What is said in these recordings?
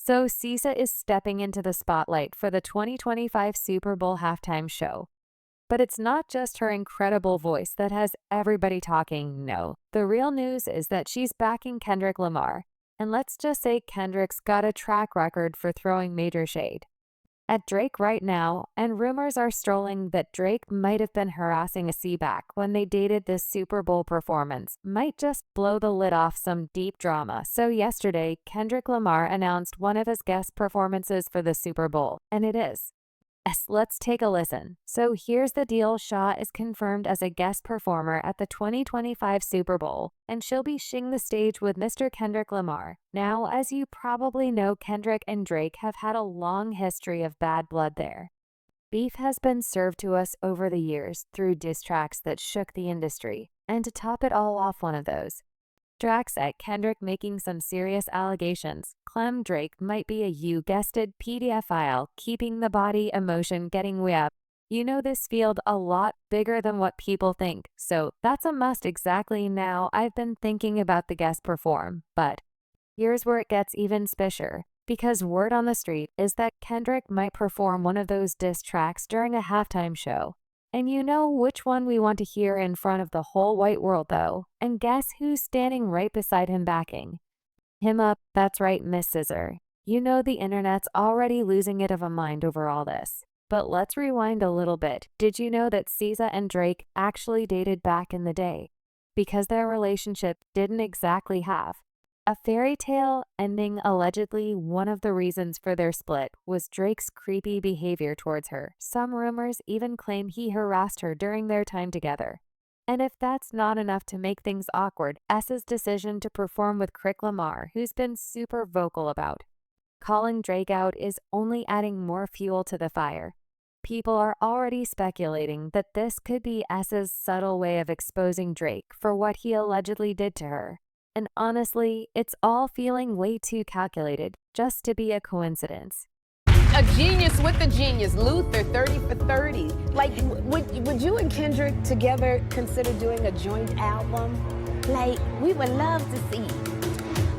So SZA is stepping into the spotlight for the 2025 Super Bowl halftime show. But it's not just her incredible voice that has everybody talking, no. The real news is that she's backing Kendrick Lamar. And let's just say Kendrick's got a track record for throwing major shade at Drake right now, and rumors are strolling that Drake might have been harassing a C-back when they dated this Super Bowl performance, might just blow the lid off some deep drama. So yesterday, Kendrick Lamar announced one of his guest performances for the Super Bowl, and it is. Yes, let's take a listen. So here's the deal. Shaw is confirmed as a guest performer at the 2025 Super Bowl, and she'll be sharing the stage with Mr. Kendrick Lamar. Now, as you probably know, Kendrick and Drake have had a long history of bad blood there. Beef has been served to us over the years through diss tracks that shook the industry, and to top it all off, one of those tracks at Kendrick making some serious allegations. Clem Drake might be a you guessed it pedophile, keeping the body emotion getting way up. You know this field a lot bigger than what people think, so that's a must. Exactly. Now I've been thinking about the guest perform, but here's where it gets even spicier, because word on the street is that Kendrick might perform one of those diss tracks during a halftime show. And you know which one we want to hear in front of the whole white world, though. And guess who's standing right beside him backing him up? That's right, Miss SZA. You know the internet's already losing it of a mind over all this. But let's rewind a little bit. Did you know that SZA and Drake actually dated back in the day? Because their relationship didn't exactly have a fairy tale ending. Allegedly, one of the reasons for their split was Drake's creepy behavior towards her. Some rumors even claim he harassed her during their time together. And if that's not enough to make things awkward, SZA's decision to perform with Kendrick Lamar, who's been super vocal about calling Drake out, is only adding more fuel to the fire. People are already speculating that this could be SZA's subtle way of exposing Drake for what he allegedly did to her. And honestly, it's all feeling way too calculated just to be a coincidence. A genius with the genius, Luther, 30 for 30. Like, would you and Kendrick together consider doing a joint album? Like, we would love to see.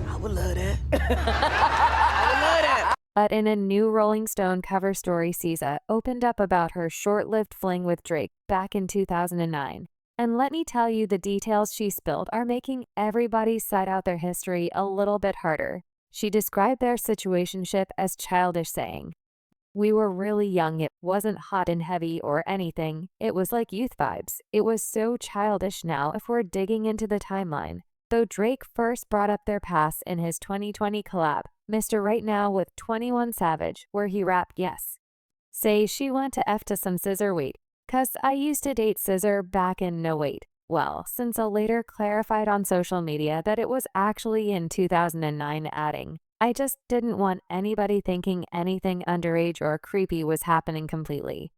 I would love that. I would love that. But in a new Rolling Stone cover story, SZA opened up about her short-lived fling with Drake back in 2009. And let me tell you, the details she spilled are making everybody side out their history a little bit harder. She described their situationship as childish, saying, "We were really young, it wasn't hot and heavy or anything, it was like youth vibes. It was so childish." Now, if we're digging into the timeline, though Drake first brought up their past in his 2020 collab, Mr. Right Now with 21 Savage, where he rapped, "Yes. Say she went to F to some scissor weight. 'Cause I used to date SZA back in no wait." Well, since later clarified on social media that it was actually in 2009, adding, "I just didn't want anybody thinking anything underage or creepy was happening completely."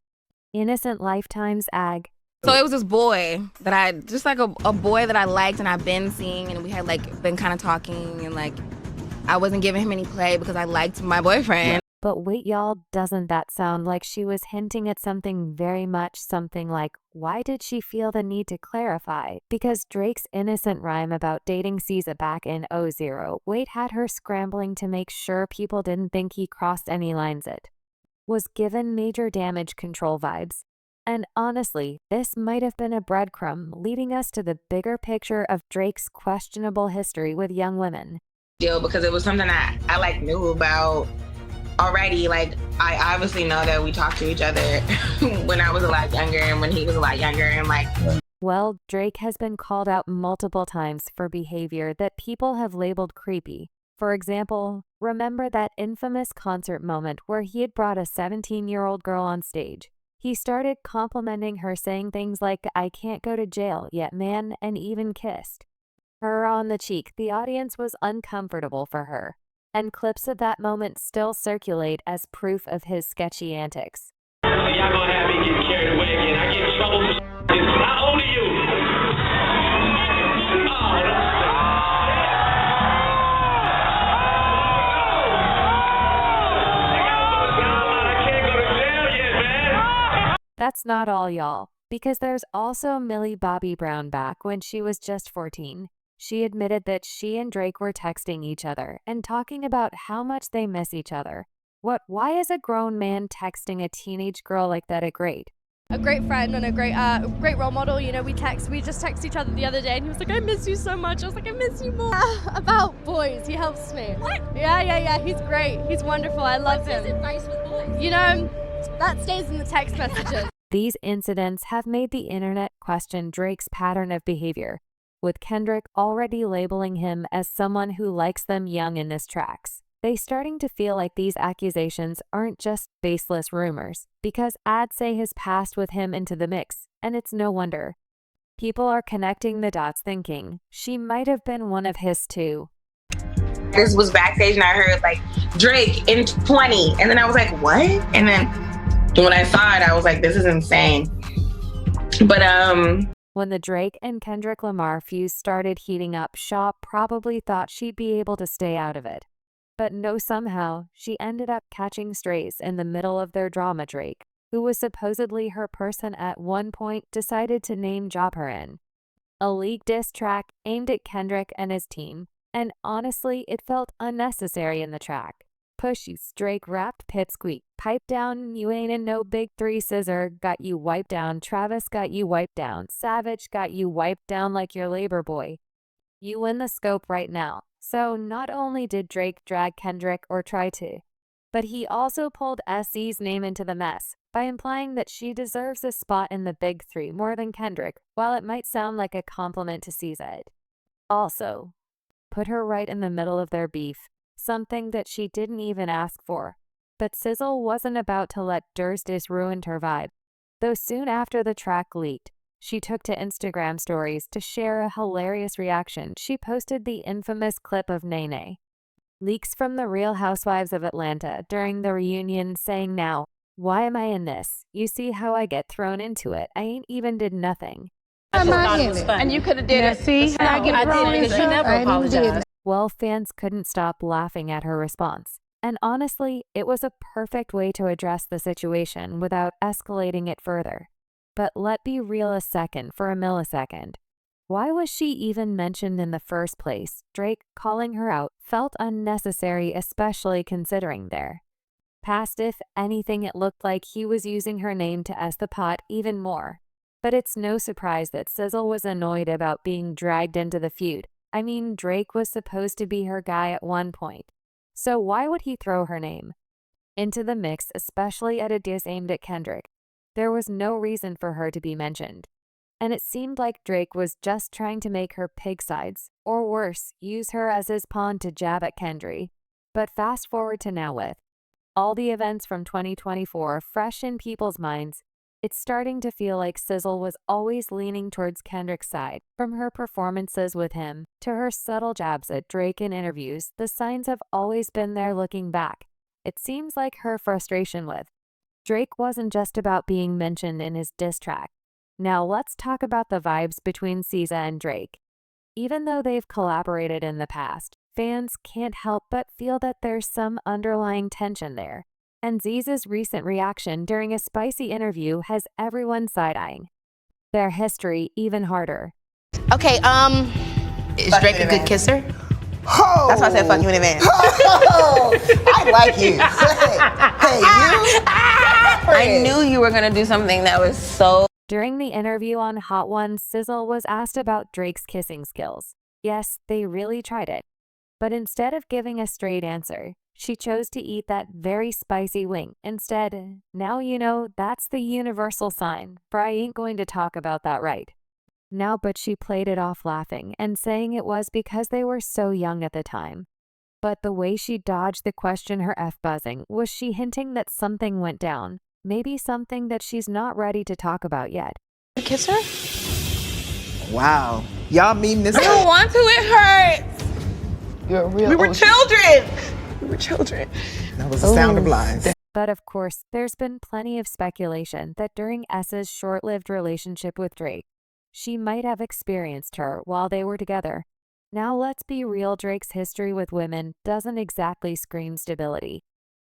Innocent lifetimes ag. So it was this boy that I, just like a boy that I liked and I've been seeing, and we had like been kind of talking, and like I wasn't giving him any play because I liked my boyfriend. But wait, y'all, doesn't that sound like she was hinting at something very much something like, why did she feel the need to clarify? Because Drake's innocent rhyme about dating SZA back in 00 wait had her scrambling to make sure people didn't think he crossed any lines. It was given major damage control vibes. And honestly, this might have been a breadcrumb leading us to the bigger picture of Drake's questionable history with young women. Because it was something that I like knew about already. Like, I obviously know that we talked to each other when I was a lot younger and when he was a lot younger, and like. Well, Drake has been called out multiple times for behavior that people have labeled creepy. For example, remember that infamous concert moment where he had brought a 17-year-old girl on stage? He started complimenting her, saying things like, "I can't go to jail yet, man," and even kissed her on the cheek. The audience was uncomfortable for her, and clips of that moment still circulate as proof of his sketchy antics. Y'all gonna have me get carried away again. I get in trouble for it's not only you. I can't go to jail yet, man. That's not all, y'all, because there's also Millie Bobby Brown back when she was just 14. She admitted that she and Drake were texting each other and talking about how much they miss each other. Why is a grown man texting a teenage girl like that a great friend and a great role model. You know, we just texted each other the other day and he was like, I miss you so much. I was like, I miss you more. About boys, he helps me. What? Yeah, he's great. He's wonderful. I love him. What's his advice with boys? You know, that stays in the text messages. These incidents have made the internet question Drake's pattern of behavior, with Kendrick already labeling him as someone who likes them young in his tracks. They starting to feel like these accusations aren't just baseless rumors, because ads say his past with him into the mix, and it's no wonder. People are connecting the dots thinking she might have been one of his too. This was backstage and I heard like Drake in 20, and then I was like, what? And then when I saw it, I was like, this is insane. But when the Drake and Kendrick Lamar fuse started heating up, Shaw probably thought she'd be able to stay out of it. But no, somehow, she ended up catching strays in the middle of their drama. Drake, who was supposedly her person at one point, decided to name drop her in a leaked diss track aimed at Kendrick and his team, and honestly, it felt unnecessary in the track. Push you, Drake rapped pit squeak, pipe down, you ain't in no big three scissor, got you wiped down, Travis got you wiped down, Savage got you wiped down like your labor boy. You win the scope right now. So not only did Drake drag Kendrick or try to, but he also pulled SC's name into the mess by implying that she deserves a spot in the big three more than Kendrick, while it might sound like a compliment to SZ. Also, put her right in the middle of their beef, something that she didn't even ask for. But Sizzle wasn't about to let Durst ruin her vibe, though soon after the track leaked, she took to Instagram stories to share a hilarious reaction. She posted the infamous clip of Nene. Leaks from the Real Housewives of Atlanta during the reunion saying, now, why am I in this? You see how I get thrown into it. I ain't even did nothing. And you could have did it. See how I get thrown into it. She never apologized. Well, fans couldn't stop laughing at her response. And honestly, it was a perfect way to address the situation without escalating it further. But let's be real a second for a millisecond. Why was she even mentioned in the first place? Drake calling her out felt unnecessary, especially considering their past. If anything, it looked like he was using her name to S the pot even more. But it's no surprise that Sizzle was annoyed about being dragged into the feud. I mean, Drake was supposed to be her guy at one point. So why would he throw her name into the mix, especially at a diss aimed at Kendrick? There was no reason for her to be mentioned. And it seemed like Drake was just trying to make her pig sides, or worse, use her as his pawn to jab at Kendrick. But fast forward to now, with all the events from 2024 fresh in people's minds, it's starting to feel like Sizzle was always leaning towards Kendrick's side. From her performances with him to her subtle jabs at Drake in interviews, the signs have always been there. Looking back, it seems like her frustration with Drake wasn't just about being mentioned in his diss track. Now let's talk about the vibes between SZA and Drake. Even though they've collaborated in the past, fans can't help but feel that there's some underlying tension there. And SZA's recent reaction during a spicy interview has everyone side-eyeing their history even harder. Okay, is Drake a good kisser? Oh. That's why I said fuck you in advance. Oh, I like you. Hey, you. I knew you were gonna do something that was so. During the interview on Hot Ones, Sizzle was asked about Drake's kissing skills. Yes, they really tried it. But instead of giving a straight answer, she chose to eat that very spicy wing. Instead, now you know that's the universal sign, for I ain't going to talk about that right now. But she played it off laughing and saying it was because they were so young at the time. But the way she dodged the question, her F-buzzing, was she hinting that something went down? Maybe something that she's not ready to talk about yet. Kiss her? Wow. Y'all mean this? I don't want to, it hurts. You're a real We were OG. children. We were children. That was the sound of lies. But of course, there's been plenty of speculation that during S's short-lived relationship with Drake, she might have experienced her while they were together. Now let's be real, Drake's history with women doesn't exactly scream stability.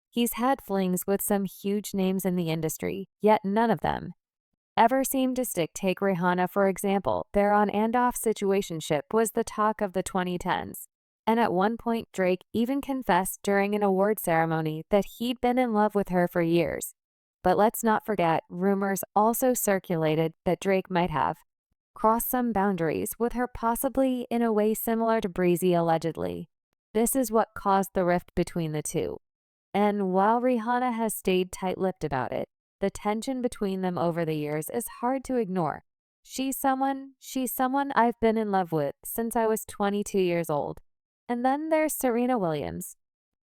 He's had flings with some huge names in the industry, yet none of them ever seem to stick. Take Rihanna, for example. Their on and off situationship was the talk of the 2010s. And at one point, Drake even confessed during an award ceremony that he'd been in love with her for years. But let's not forget, rumors also circulated that Drake might have crossed some boundaries with her, possibly in a way similar to Breezy allegedly. This is what caused the rift between the two. And while Rihanna has stayed tight-lipped about it, the tension between them over the years is hard to ignore. She's someone I've been in love with since I was 22 years old. And then there's Serena Williams.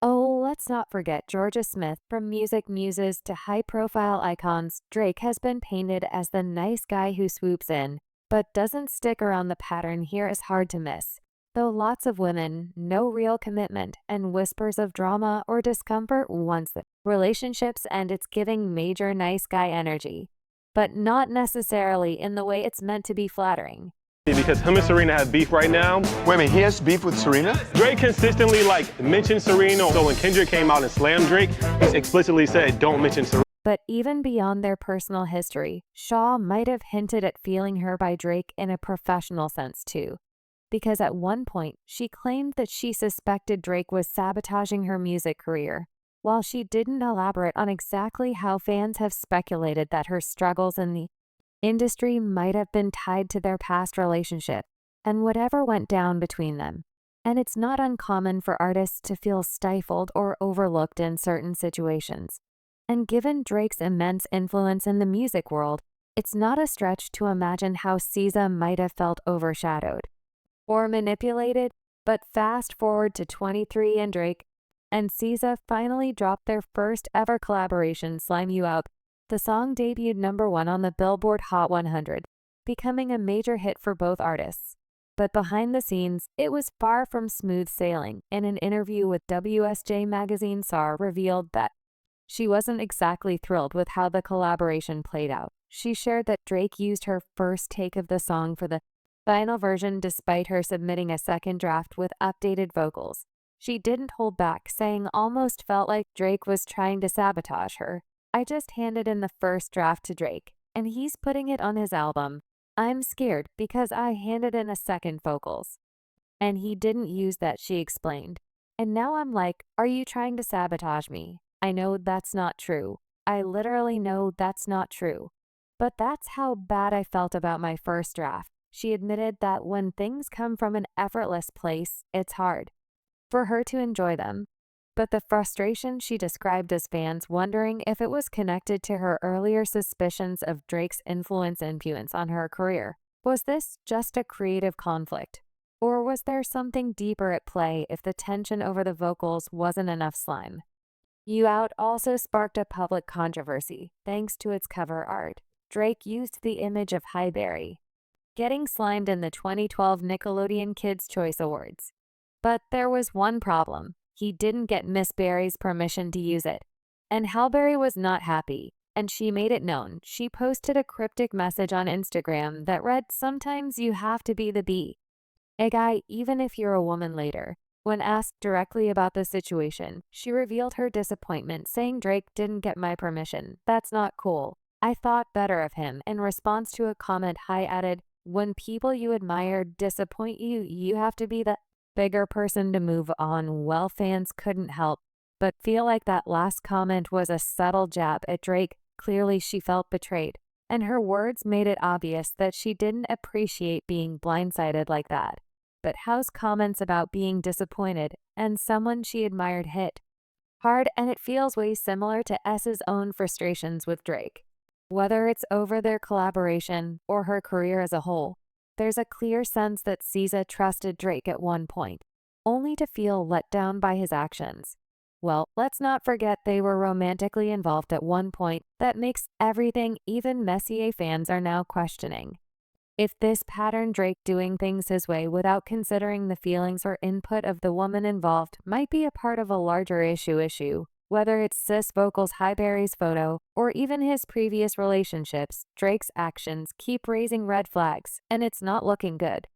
Oh, let's not forget Georgia Smith. From music muses to high-profile icons, Drake has been painted as the nice guy who swoops in, but doesn't stick around. The pattern here is hard to miss. Though lots of women, no real commitment, and whispers of drama or discomfort once the relationships end. It's giving major nice guy energy, but not necessarily in the way it's meant to be flattering. Because him and Serena have beef right now. Wait a minute, he has beef with Serena? Drake consistently mentioned Serena. So when Kendrick came out and slammed Drake, he explicitly said, don't mention Serena. But even beyond their personal history, Shaw might have hinted at feeling her by Drake in a professional sense too. Because at one point, she claimed that she suspected Drake was sabotaging her music career. While she didn't elaborate on exactly how, fans have speculated that her struggles in the industry might have been tied to their past relationship and whatever went down between them. And it's not uncommon for artists to feel stifled or overlooked in certain situations. And given Drake's immense influence in the music world, it's not a stretch to imagine how SZA might have felt overshadowed or manipulated. But fast forward to 23 and Drake and SZA finally dropped their first ever collaboration, Slime You Out. The song debuted #1 on the Billboard Hot 100, becoming a major hit for both artists. But behind the scenes, it was far from smooth sailing. In an interview with WSJ magazine, Sarah revealed that she wasn't exactly thrilled with how the collaboration played out. She shared that Drake used her first take of the song for the final version despite her submitting a second draft with updated vocals. She didn't hold back, saying almost felt like Drake was trying to sabotage her. I just handed in the first draft to Drake, and he's putting it on his album. I'm scared because I handed in a second vocals, and he didn't use that, she explained. And now I'm like, are you trying to sabotage me? I know that's not true. I literally know that's not true. But that's how bad I felt about my first draft. She admitted that when things come from an effortless place, it's hard for her to enjoy them. But the frustration she described as fans wondering if it was connected to her earlier suspicions of Drake's influence on her career. Was this just a creative conflict? Or was there something deeper at play if the tension over the vocals wasn't enough slime? You Out also sparked a public controversy thanks to its cover art. Drake used the image of Highberry getting slimed in the 2012 Nickelodeon Kids' Choice Awards. But there was one problem. He didn't get Miss Berry's permission to use it. And Halberry was not happy, and she made it known. She posted a cryptic message on Instagram that read, "Sometimes you have to be the bee, a guy even if you're a woman." Later, when asked directly about the situation, she revealed her disappointment, saying, "Drake didn't get my permission. That's not cool. I thought better of him." In response to a comment, High added, "When people you admire disappoint you, you have to be the bigger person to move on." Well, fans couldn't help but feel like that last comment was a subtle jab at Drake. Clearly she felt betrayed, and her words made it obvious that she didn't appreciate being blindsided like that. But Howe's comments about being disappointed and someone she admired hit hard, and it feels way similar to S's own frustrations with Drake. Whether it's over their collaboration or her career as a whole, there's a clear sense that SZA trusted Drake at one point, only to feel let down by his actions. Well, let's not forget they were romantically involved at one point. That makes everything even messier. Fans are now questioning if this pattern, Drake doing things his way without considering the feelings or input of the woman involved, might be a part of a larger issue. Whether it's cis vocals, Highberry's photo, or even his previous relationships, Drake's actions keep raising red flags, and it's not looking good.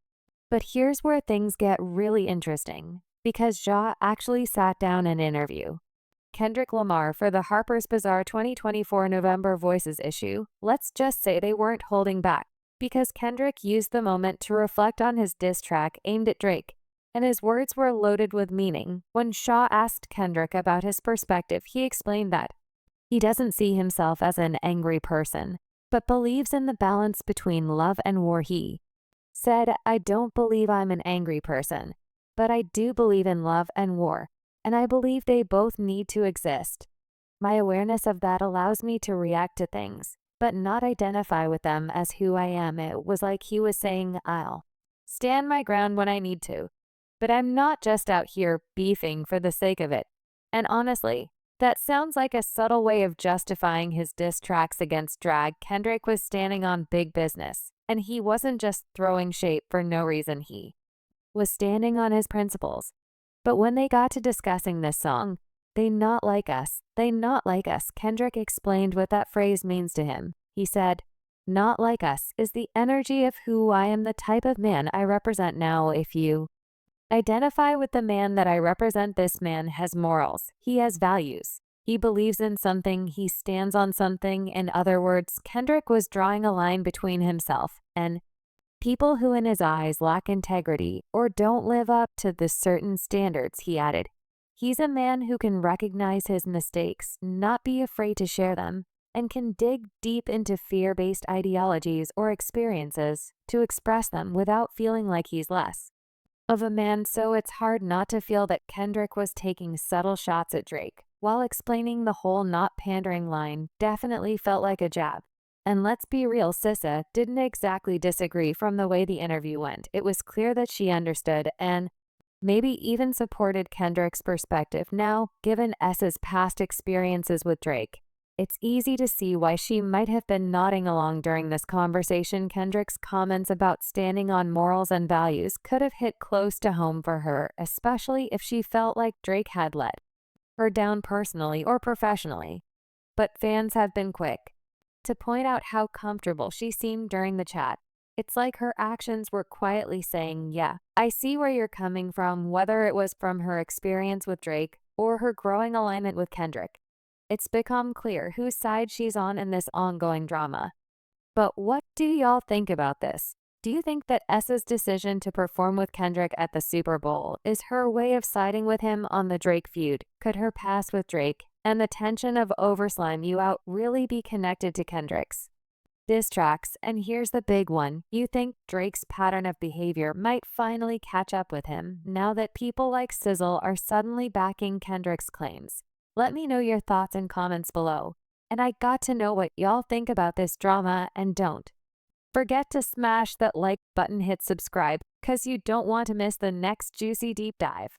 But here's where things get really interesting, because Ja actually sat down an interview Kendrick Lamar for the Harper's Bazaar 2024 November Voices issue. Let's just say they weren't holding back, because Kendrick used the moment to reflect on his diss track aimed at Drake, and his words were loaded with meaning. When Shaw asked Kendrick about his perspective, he explained that he doesn't see himself as an angry person, but believes in the balance between love and war. He said, "I don't believe I'm an angry person, but I do believe in love and war, and I believe they both need to exist. My awareness of that allows me to react to things, but not identify with them as who I am." It was like he was saying, "I'll stand my ground when I need to, but I'm not just out here beefing for the sake of it." And honestly, that sounds like a subtle way of justifying his diss tracks against drag. Kendrick was standing on big business, and he wasn't just throwing shade for no reason. He was standing on his principles. But when they got to discussing this song, they not like us. Kendrick explained what that phrase means to him. He said, "Not like us is the energy of who I am, the type of man I represent. Now, if you identify with the man that I represent, this man has morals. He has values. He believes in something. He stands on something." In other words, Kendrick was drawing a line between himself and people who in his eyes lack integrity or don't live up to the certain standards. He added, "He's a man who can recognize his mistakes, not be afraid to share them, and can dig deep into fear-based ideologies or experiences to express them without feeling like he's less of a man." So it's hard not to feel that Kendrick was taking subtle shots at Drake, while explaining the whole not pandering line definitely felt like a jab. And let's be real, SZA didn't exactly disagree from the way the interview went. It was clear that she understood and maybe even supported Kendrick's perspective. Now, given SZA's past experiences with Drake, it's easy to see why she might have been nodding along during this conversation. Kendrick's comments about standing on morals and values could have hit close to home for her, especially if she felt like Drake had let her down personally or professionally. But fans have been quick to point out how comfortable she seemed during the chat. It's like her actions were quietly saying, "Yeah, I see where you're coming from," whether it was from her experience with Drake or her growing alignment with Kendrick. It's become clear whose side she's on in this ongoing drama. But what do y'all think about this? Do you think that SZA's decision to perform with Kendrick at the Super Bowl is her way of siding with him on the Drake feud? Could her past with Drake and the tension of Slime You Out really be connected to Kendrick's diss tracks? And here's the big one. You think Drake's pattern of behavior might finally catch up with him now that people like Sizzle are suddenly backing Kendrick's claims? Let me know your thoughts in comments below. And I got to know what y'all think about this drama, and don't forget to smash that like button, hit subscribe, cause you don't want to miss the next juicy deep dive.